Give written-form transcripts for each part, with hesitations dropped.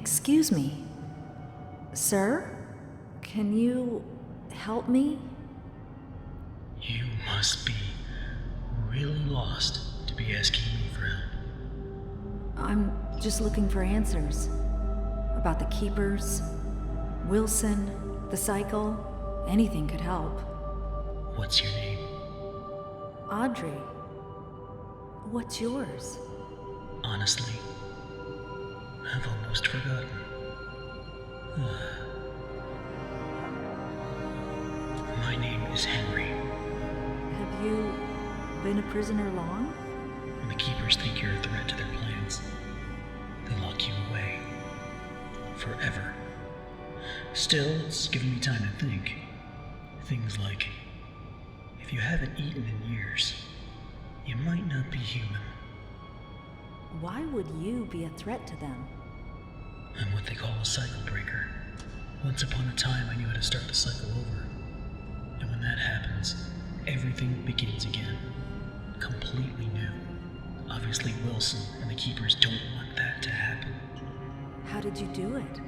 Excuse me. Sir? Can you help me? You must be really lost to be asking me for help. I'm just looking for answers. About the Keepers, Wilson, the cycle. Anything could help. What's your name? Audrey. What's yours? Honestly, I've almost forgotten. My name is Henry. Have you been a prisoner long? When the Keepers think you're a threat to their plans, they lock you away. Forever. Still, it's given me time to think. Things like, if you haven't eaten in years, you might not be human. Why would you be a threat to them? I'm what they call a cycle breaker. Once upon a time, I knew how to start the cycle over. And when that happens, everything begins again. Completely new. Obviously, Wilson and the Keepers don't want that to happen. How did you do it?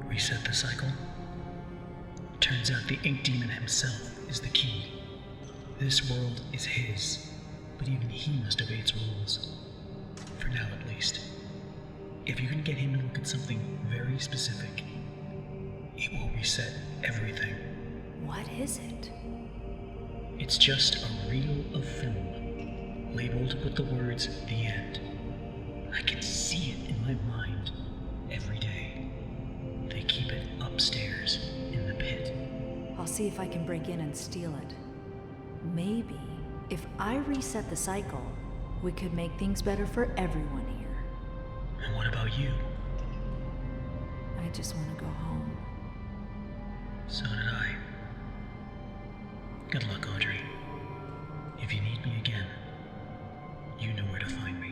Reset the cycle? Turns out the Ink Demon himself is the key. This world is his, but even he must obey its rules. For now, at least. If you can get him to look at something very specific, it will reset everything. What is it? It's just a reel of film, labeled with the words, "The End." I can see it in my mind every day. They keep it upstairs in the pit. I'll see if I can break in and steal it. Maybe, if I reset the cycle, we could make things better for everyone here. And what about you? I just want to go home. So did I. Good luck, Audrey. If you need me again, you know where to find me.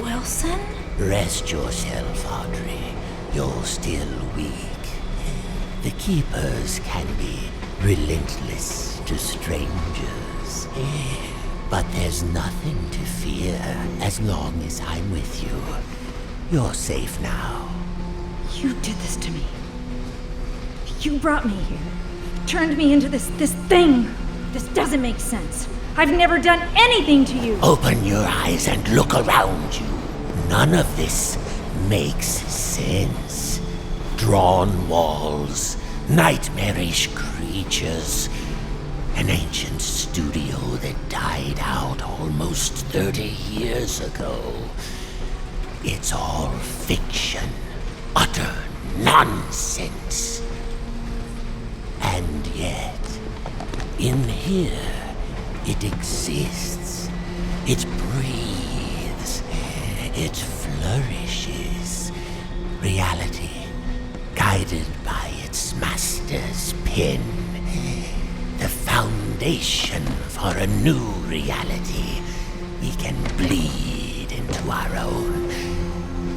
Wilson? Rest yourself, Audrey. You're still weak. The Keepers can be relentless to strangers. But there's nothing to fear as long as I'm with you. You're safe now. You did this to me. You brought me here. Turned me into this thing. This doesn't make sense. I've never done anything to you. Open your eyes and look around you. None of this makes sense. Drawn walls, nightmarish creatures, an ancient studio that died out almost 30 years ago. It's all fiction, utter nonsense. And yet, in here, it exists. It breathes. It flourishes. Reality, guided by its master's pen. The foundation for a new reality. We can bleed into our own.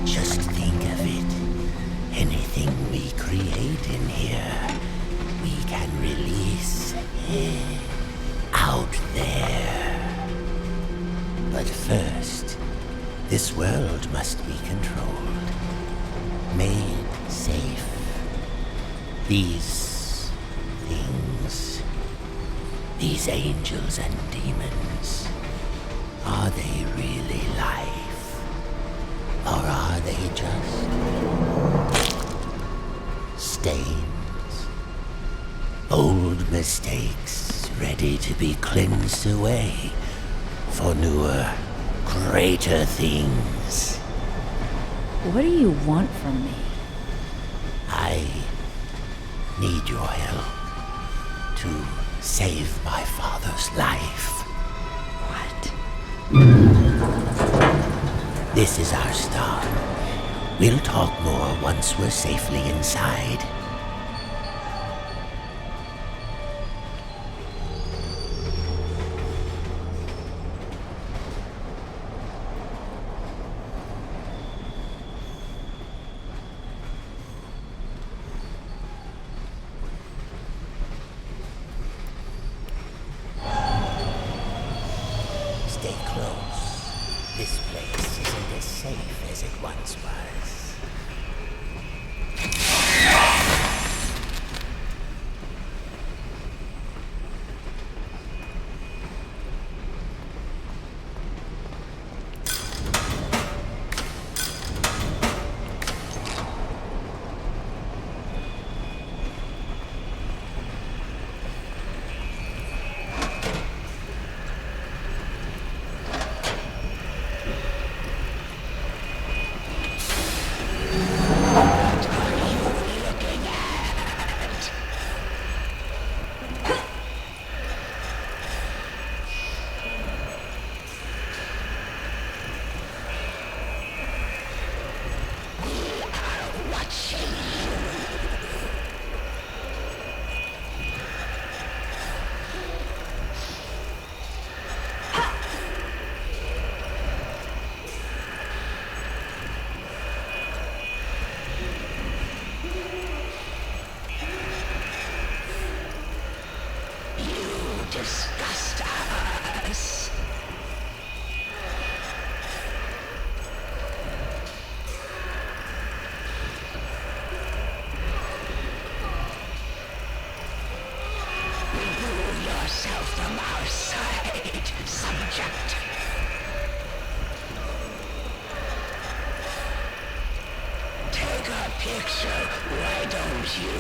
Just think of it. Anything we create in here, we can release out there. But first, this world must be controlled, made safe. These things, these angels and demons, are they really life? Or are they just stains? Old mistakes ready to be cleansed away for newer, greater things. What do you want from me? I need your help to save my father's life. What? This is our start. We'll talk more once we're safely inside. Stay close. This place isn't as safe as it once was. Disgust us. Remove yourself from our sight, subject. Take a picture, why don't you?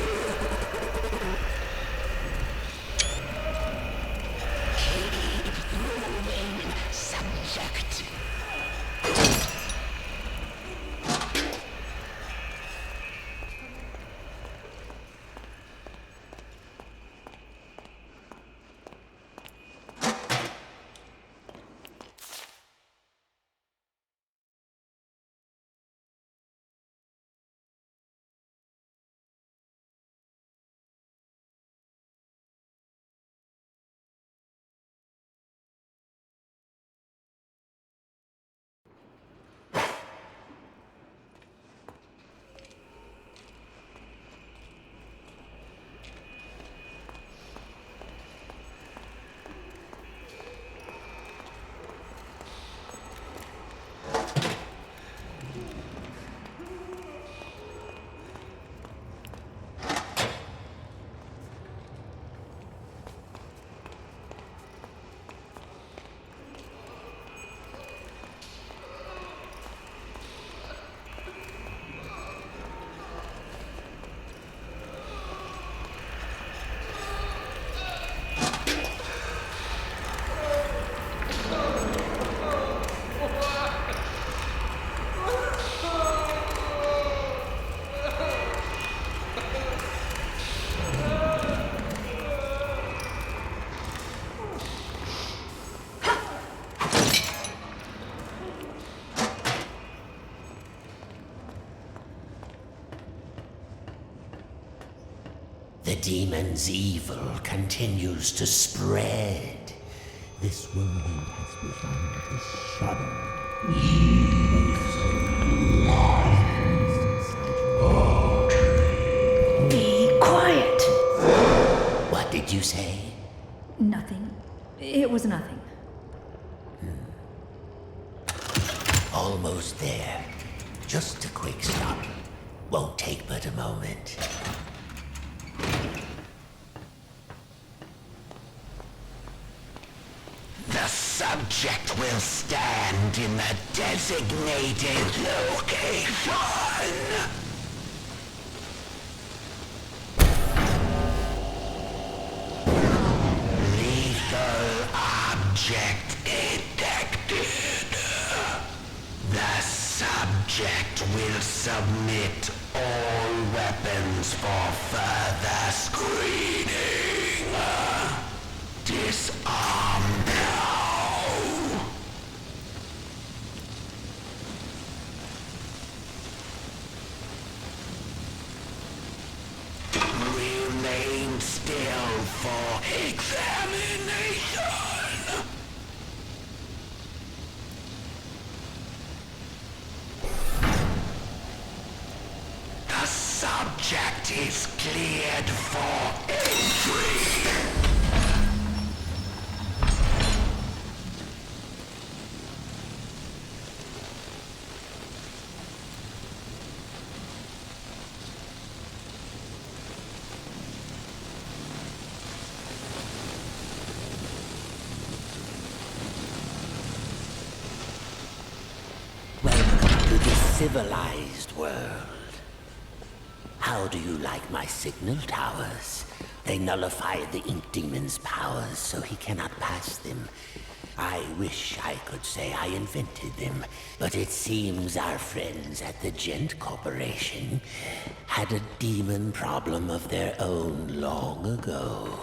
The demon's evil continues to spread. This world has become a shadow. Be quiet! What did you say? Nothing. It was nothing. Almost there. Just a quick stop. Won't take but a moment. The subject will stand in the designated location. Lethal object detected. The subject will submit all weapons for further screening. Disarm now. Remain still for examination. The subject is cleared for entry. Welcome to the civilized world. How do you like my signal towers? They nullify the Ink Demon's powers so he cannot pass them. I wish I could say I invented them, but it seems our friends at the Gent Corporation had a demon problem of their own long ago.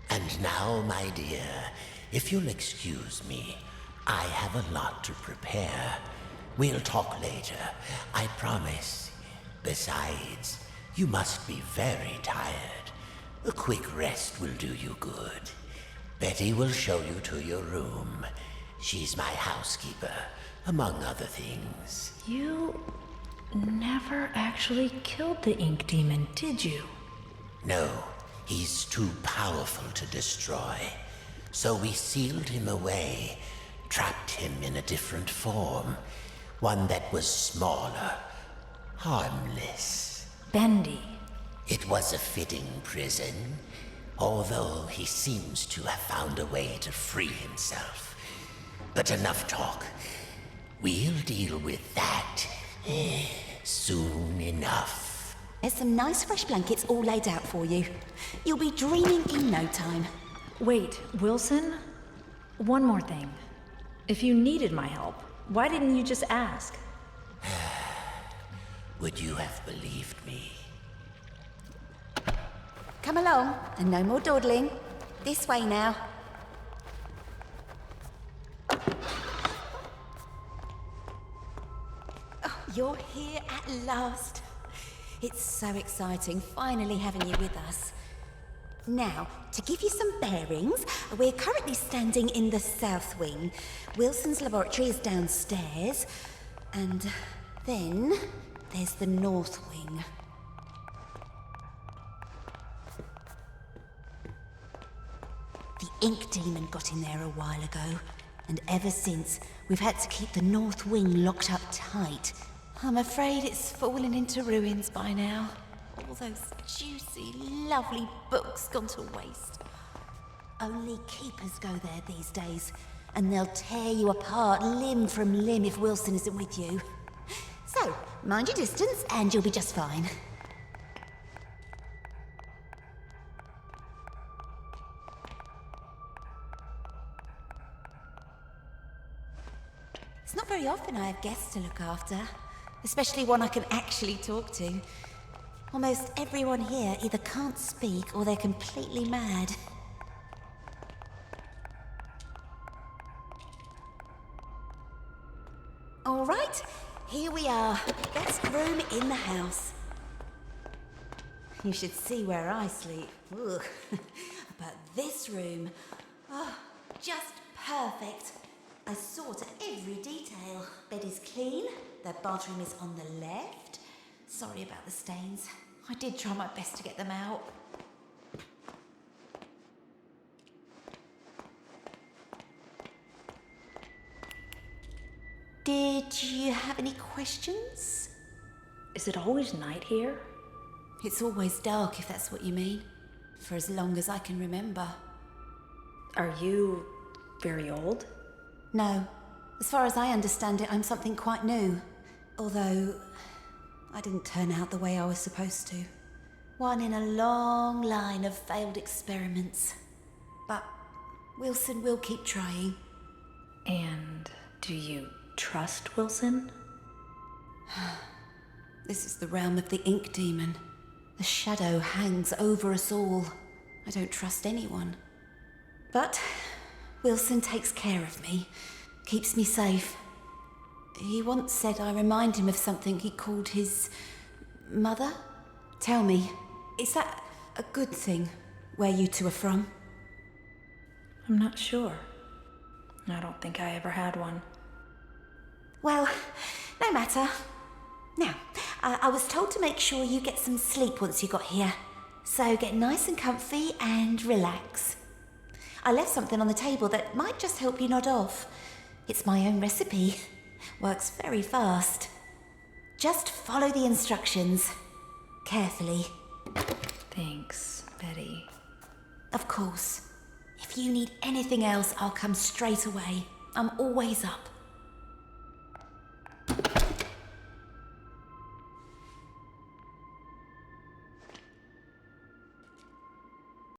And now, my dear, if you'll excuse me, I have a lot to prepare. We'll talk later, I promise. Besides, you must be very tired. A quick rest will do you good. Betty will show you to your room. She's my housekeeper, among other things. You never actually killed the Ink Demon, did you? No, he's too powerful to destroy. So we sealed him away, trapped him in a different form. One that was smaller, harmless. Bendy. It was a fitting prison, although he seems to have found a way to free himself. But enough talk. We'll deal with that soon enough. There's some nice fresh blankets all laid out for you. You'll be dreaming in no time. Wait, Wilson? One more thing. If you needed my help, why didn't you just ask? Would you have believed me? Come along, and no more dawdling. This way now. Oh, you're here at last. It's so exciting finally having you with us. Now, to give you some bearings, we're currently standing in the south wing. Wilson's laboratory is downstairs, and then there's the north wing. The Ink Demon got in there a while ago, and ever since, we've had to keep the north wing locked up tight. I'm afraid it's fallen into ruins by now. All those juicy, lovely books gone to waste. Only keepers go there these days, and they'll tear you apart limb from limb if Wilson isn't with you. So, mind your distance, and you'll be just fine. It's not very often I have guests to look after, especially one I can actually talk to. Almost everyone here either can't speak or they're completely mad. All right, here we are. Best room in the house. You should see where I sleep. Ugh. But this room, oh, just perfect. I saw to every detail. Bed is clean. The bathroom is on the left. Sorry about the stains. I did try my best to get them out. Did you have any questions? Is it always night here? It's always dark, if that's what you mean. For as long as I can remember. Are you very old? No. As far as I understand it, I'm something quite new. Although, I didn't turn out the way I was supposed to. One in a long line of failed experiments. But Wilson will keep trying. And do you trust Wilson? This is the realm of the ink demon. The shadow hangs over us all. I don't trust anyone. But Wilson takes care of me, keeps me safe. He once said I remind him of something he called his mother. Tell me, is that a good thing, where you two are from? I'm not sure. I don't think I ever had one. Well, no matter. Now, I was told to make sure you get some sleep once you got here. So get nice and comfy and relax. I left something on the table that might just help you nod off. It's my own recipe. Works very fast. Just follow the instructions. Carefully. Thanks, Betty. Of course. If you need anything else, I'll come straight away. I'm always up.